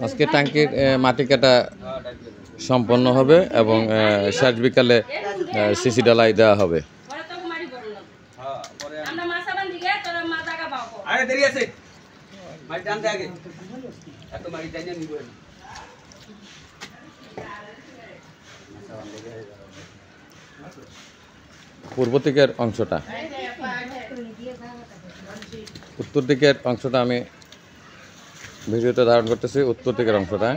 আজকে ট্যাঙ্কির মাটি কাটা সম্পন্ন হবে এবং শেষ বিকালে সিসি ঢালাই দেওয়া হবে। পূর্ব দিকের অংশটা, উত্তর দিকের অংশটা আমি ভিডিওতে ধারণ করতেছি। উত্তর দিকের অংশটা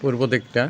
পূর্ব দিকটা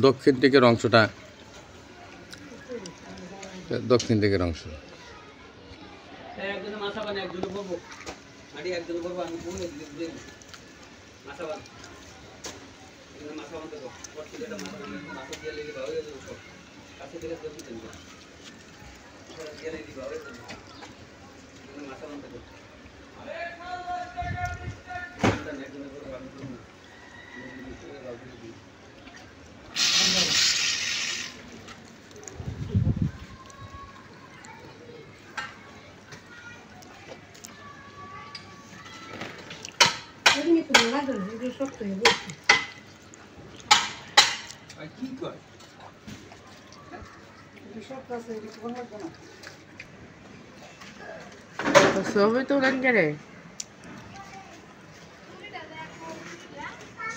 দক্ষিণ দিকের অংশটা, দক্ষিণ দিকের অংশ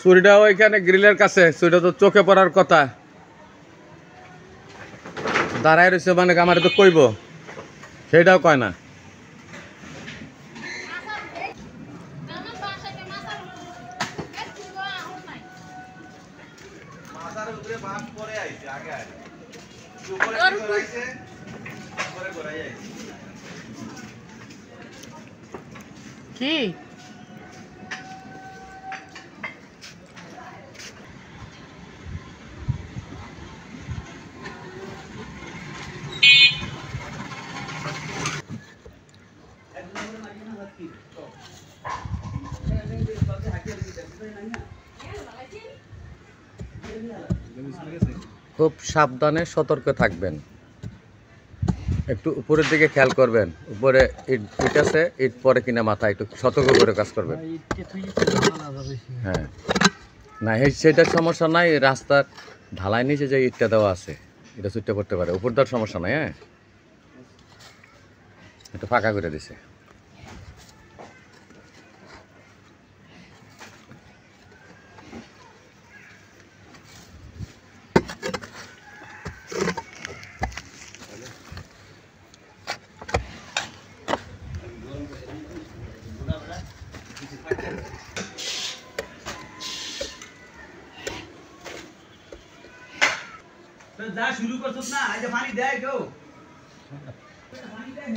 ছুরিটা ওইখানে গ্রিলের কাছে, ছুরিটা তো চোখে পড়ার কথা। দাঁড়ায় রয়েছে মানে আমার তো কইব, সেটাও কয় না। কি খুব সাবধানে সতর্ক থাকবেন। একটু উপরের দিকে খেয়াল করবেন, উপরে ইট আছে, ইট পরে কিনা মাথা, একটু সতর্ক করে কাজ করবেন। হ্যাঁ, না সেটার সমস্যা নাই, রাস্তার ঢালাই নিচে যে ইটটা দেওয়া আছে এটা ছুটতে পড়তে পারে, উপর দেওয়ার সমস্যা নাই। হ্যাঁ, একটু ফাঁকা করে দিছে। যা শুরু করছস না, এই যে পানি দেয় কেউ পানি দেয়